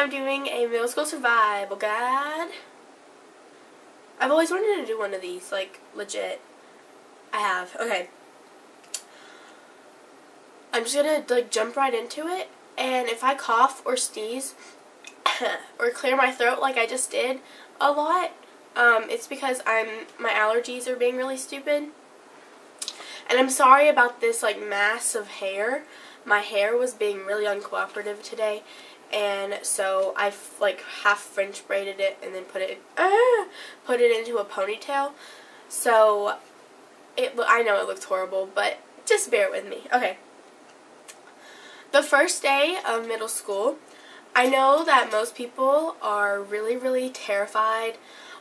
I'm doing a middle school survival guide. I've always wanted to do one of these, like, legit. I have. Okay. I'm just gonna, like, jump right into it, and if I cough or sneeze or clear my throat like I just did a lot, it's because my allergies are being really stupid. And I'm sorry about this, like, mass of hair. My hair was being really uncooperative today, and so I like half French braided it and then put it into a ponytail. So I know it looks horrible, but just bear with me. Okay. The first day of middle school, I know that most people are really, really terrified.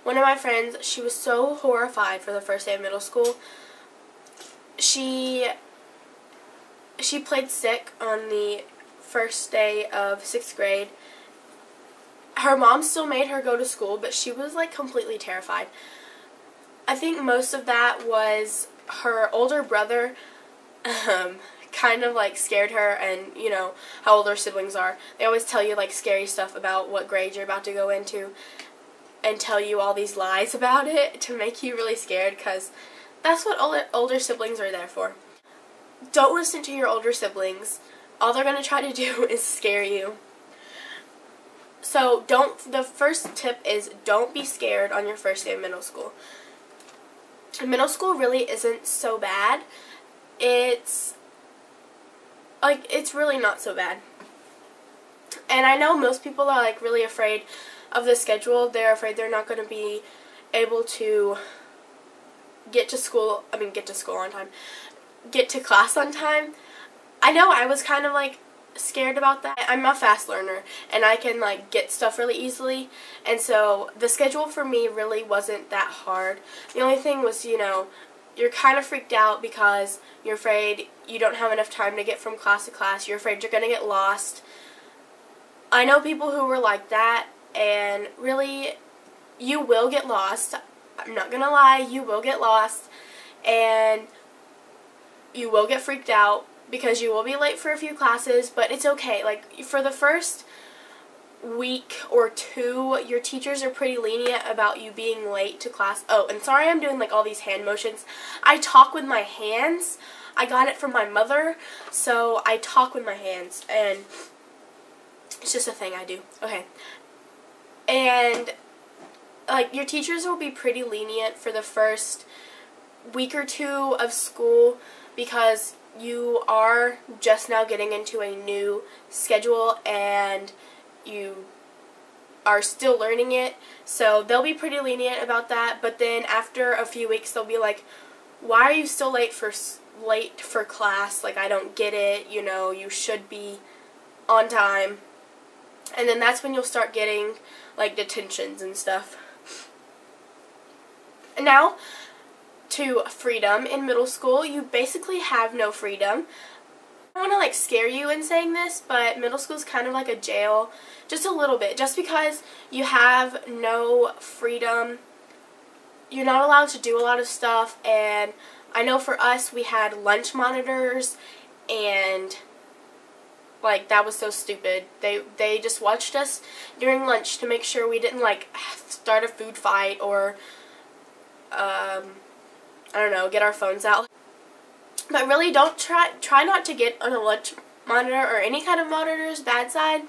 One of my friends, she was so horrified for the first day of middle school. She played sick on the first day of 6th grade. Her mom still made her go to school, but she was, like, completely terrified. I think most of that was her older brother kind of, like, scared her, and, you know, how older siblings are. They always tell you, like, scary stuff about what grade you're about to go into and tell you all these lies about it to make you really scared, because that's what older siblings are there for. Don't listen to your older siblings. All they're going to try to do is scare you. So the first tip is don't be scared on your first day of middle school. Middle school really isn't so bad. It's really not so bad. And I know most people are, like, really afraid of the schedule. They're afraid they're not going to be able to get to class on time. I know I was kind of, like, scared about that. I'm a fast learner, and I can, like, get stuff really easily, and so the schedule for me really wasn't that hard. The only thing was, you know, you're kind of freaked out because you're afraid you don't have enough time to get from class to class. You're afraid you're going to get lost. I know people who were like that, and really, you will get lost. I'm not going to lie, you will get lost, and you will get freaked out because you will be late for a few classes, but it's okay. Like, for the first week or two, your teachers are pretty lenient about you being late to class. Oh, and sorry I'm doing, like, all these hand motions. I talk with my hands. I got it from my mother, so I talk with my hands, and it's just a thing I do. Okay. And, like, your teachers will be pretty lenient for the first week or two of school because you are just now getting into a new schedule and you are still learning it, so they'll be pretty lenient about that. But then after a few weeks, they'll be like, why are you still late for class? Like, I don't get it, you know, you should be on time. And then that's when you'll start getting, like, detentions and stuff. And now to freedom in middle school. You basically have no freedom. I don't want to, like, scare you in saying this, but middle school is kind of like a jail, just a little bit. Just because you have no freedom, you're not allowed to do a lot of stuff. And I know for us, we had lunch monitors, and, like, that was so stupid. They just watched us during lunch to make sure we didn't, like, start a food fight or I don't know, get our phones out. But really, don't try not to get on a lunch monitor or any kind of monitor's bad side,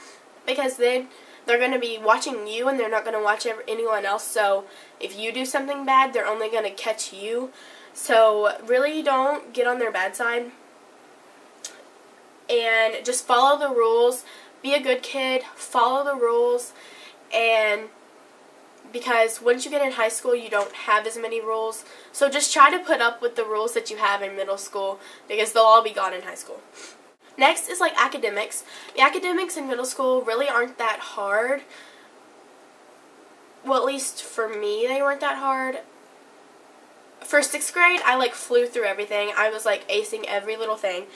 because then they're going to be watching you and they're not going to watch anyone else. So if you do something bad, they're only going to catch you. So really, don't get on their bad side. And just follow the rules. Be a good kid. Follow the rules. And because once you get in high school, you don't have as many rules. So just try to put up with the rules that you have in middle school, because they'll all be gone in high school. Next is, like, academics. The academics in middle school really aren't that hard. Well, at least for me, they weren't that hard. For 6th grade, I, like, flew through everything. I was, like, acing every little thing.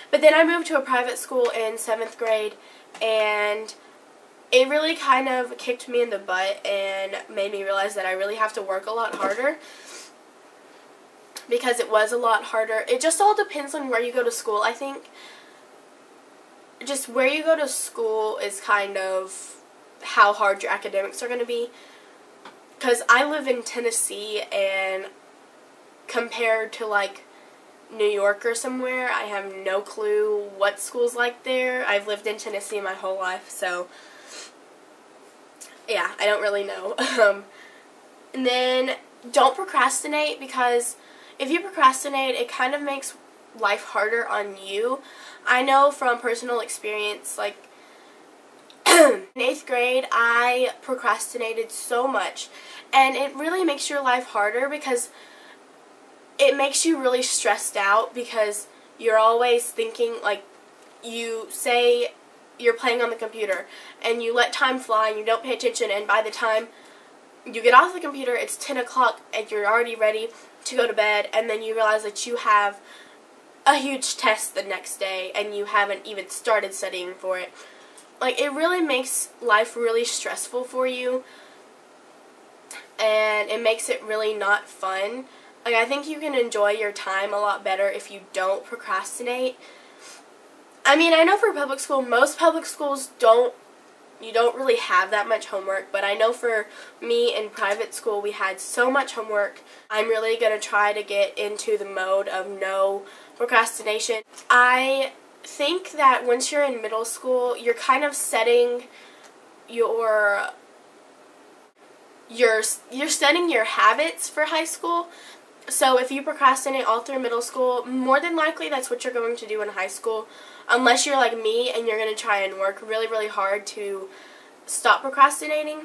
But then I moved to a private school in 7th grade, and it really kind of kicked me in the butt and made me realize that I really have to work a lot harder, because it was a lot harder. It just all depends on where you go to school. I think just where you go to school is kind of how hard your academics are going to be. Because I live in Tennessee, and compared to like New York or somewhere, I have no clue what school's like there. I've lived in Tennessee my whole life, so yeah, I don't really know. And then don't procrastinate, because if you procrastinate, it kind of makes life harder on you. I know from personal experience, like in 8th grade, I procrastinated so much, and it really makes your life harder because it makes you really stressed out, because you're always thinking, like, you say you're playing on the computer and you let time fly and you don't pay attention, and by the time you get off the computer, it's 10 o'clock and you're already ready to go to bed, and then you realize that you have a huge test the next day and you haven't even started studying for it. Like, it really makes life really stressful for you, and it makes it really not fun. Like, I think you can enjoy your time a lot better if you don't procrastinate. I mean, I know for public school, most public schools you don't really have that much homework, but I know for me in private school, we had so much homework. I'm really going to try to get into the mode of no procrastination. I think that once you're in middle school, you're kind of setting you're setting your habits for high school. So if you procrastinate all through middle school, more than likely that's what you're going to do in high school. Unless you're like me and you're going to try and work really, really hard to stop procrastinating,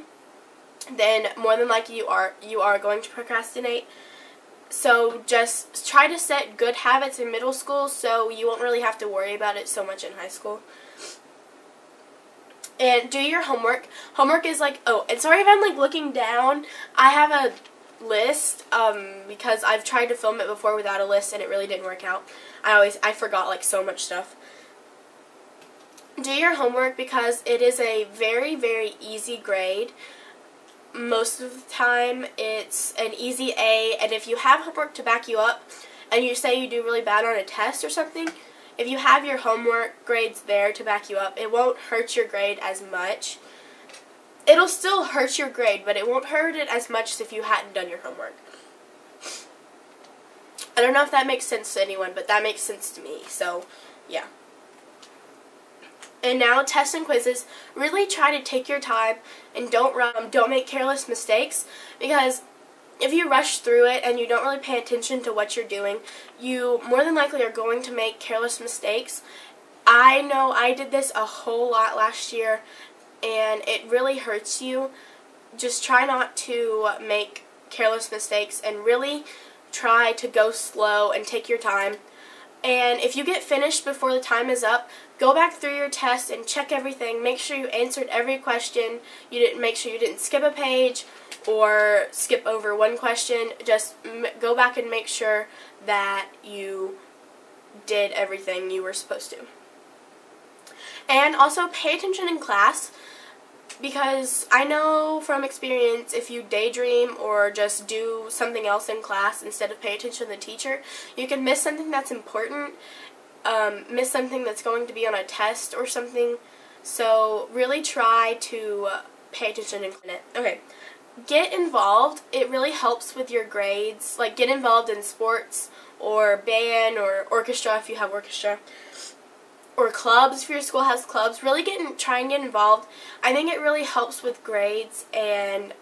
then more than likely you are going to procrastinate. So just try to set good habits in middle school so you won't really have to worry about it so much in high school. And do your homework. Homework is like, oh, and sorry if I'm like looking down. I have a list because I've tried to film it before without a list and it really didn't work out. I forgot like so much stuff. Do your homework, because it is a very, very easy grade. Most of the time it's an easy A, and if you have homework to back you up and you say you do really bad on a test or something, if you have your homework grades there to back you up, it won't hurt your grade as much. It'll still hurt your grade, but it won't hurt it as much as if you hadn't done your homework. I don't know if that makes sense to anyone, but that makes sense to me, so yeah. And now, tests and quizzes, really try to take your time and don't make careless mistakes, because if you rush through it and you don't really pay attention to what you're doing, you more than likely are going to make careless mistakes. I know I did this a whole lot last year, and it really hurts you. Just try not to make careless mistakes and really try to go slow and take your time. And if you get finished before the time is up, go back through your test and check everything. Make sure you answered every question. Make sure you didn't skip a page or skip over one question. Just go back and make sure that you did everything you were supposed to. And also pay attention in class, because I know from experience, if you daydream or just do something else in class instead of pay attention to the teacher, you can miss something that's important, miss something that's going to be on a test or something. So really try to pay attention in class. Okay, get involved. It really helps with your grades. Like, get involved in sports or band or orchestra if you have orchestra, or clubs if your school has clubs. Really try and get involved. I think it really helps with grades and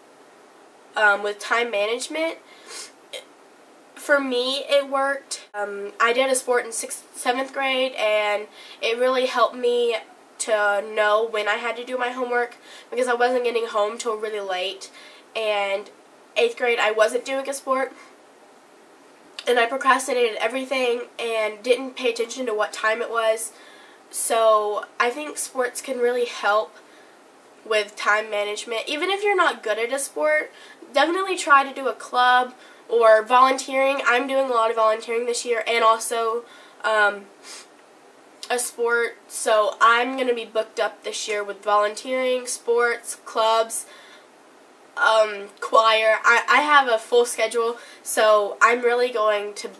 with time management. For me, it worked. I did a sport in 6th, 7th grade, and it really helped me to know when I had to do my homework, because I wasn't getting home till really late. And 8th grade, I wasn't doing a sport, and I procrastinated everything and didn't pay attention to what time it was. So I think sports can really help with time management. Even if you're not good at a sport, definitely try to do a club or volunteering. I'm doing a lot of volunteering this year, and also a sport. So I'm going to be booked up this year with volunteering, sports, clubs, choir. I have a full schedule, so I'm really going to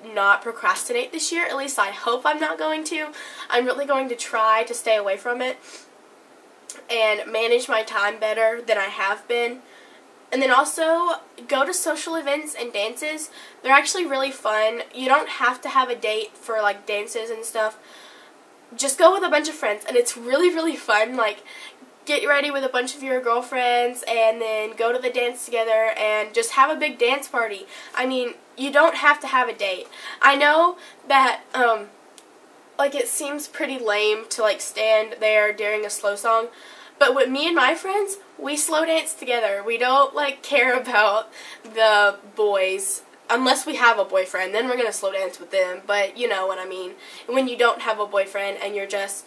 not procrastinate this year. At least I hope I'm not going to. I'm really going to try to stay away from it. and manage my time better than I have been. And then also, go to social events and dances. They're actually really fun. You don't have to have a date for, like, dances and stuff. Just go with a bunch of friends, and it's really, really fun. Like, get ready with a bunch of your girlfriends, and then go to the dance together, and just have a big dance party. I mean, you don't have to have a date. I know that, like, it seems pretty lame to, like, stand there during a slow song, but with me and my friends, we slow dance together. We don't, like, care about the boys. Unless we have a boyfriend, then we're going to slow dance with them. But you know what I mean. When you don't have a boyfriend and you're just,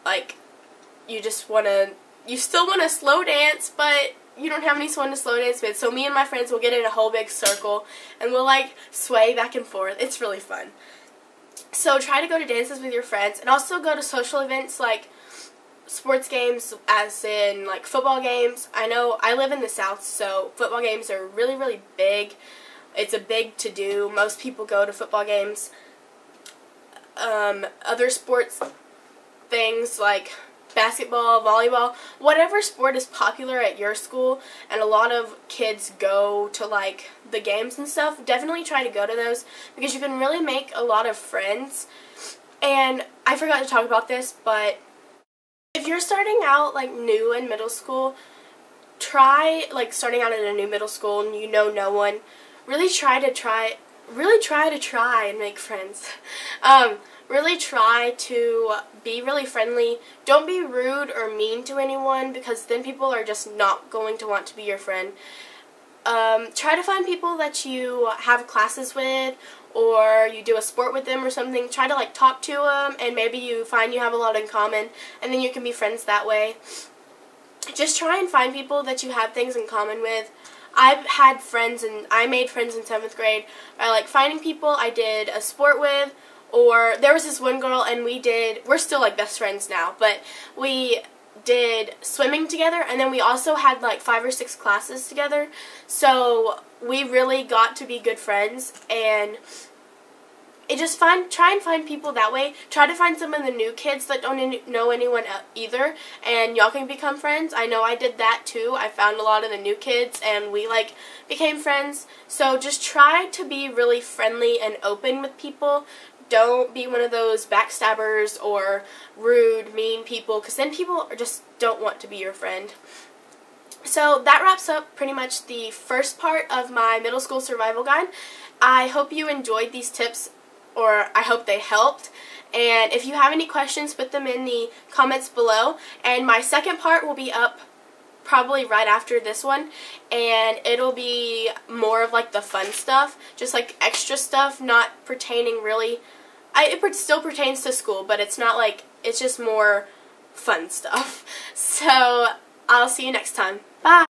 like, you still want to slow dance, but you don't have anyone to slow dance with. So me and my friends will get in a whole big circle, and we'll, like, sway back and forth. It's really fun. So try to go to dances with your friends, and also go to social events like sports games, as in, like, football games. I know I live in the South, so football games are really, really big. It's a big to-do. Most people go to football games. Other sports things like basketball, volleyball, whatever sport is popular at your school, and a lot of kids go to, like, the games and stuff, definitely try to go to those, because you can really make a lot of friends. And I forgot to talk about this, but if you're starting out, like, new in middle school, starting out in a new middle school and you know no one, really try to make friends. Really try to be really friendly. Don't be rude or mean to anyone, because then people are just not going to want to be your friend. Try to find people that you have classes with, or you do a sport with them or something. Try to, like, talk to them, and maybe you find you have a lot in common, and then you can be friends that way. Just try and find people that you have things in common with. I've had friends, and I made friends in 7th grade by, like, finding people I did a sport with, or there was this one girl, and we're still, like, best friends now, but we did swimming together, and then we also had, like, 5 or 6 classes together, so we really got to be good friends. And try and find people that way. Try to find some of the new kids that don't know anyone either, and y'all can become friends. I know I did that too. I found a lot of the new kids, and we, like, became friends. So just try to be really friendly and open with people. Don't be one of those backstabbers or rude, mean people, because then people just don't want to be your friend. So that wraps up pretty much the first part of my middle school survival guide. I hope you enjoyed these tips, or I hope they helped. And if you have any questions, put them in the comments below. And my second part will be up probably right after this one, and it'll be more of, like, the fun stuff, just, like, extra stuff, not pertaining really. It still pertains to school, but it's not, like, it's just more fun stuff. So I'll see you next time. Bye!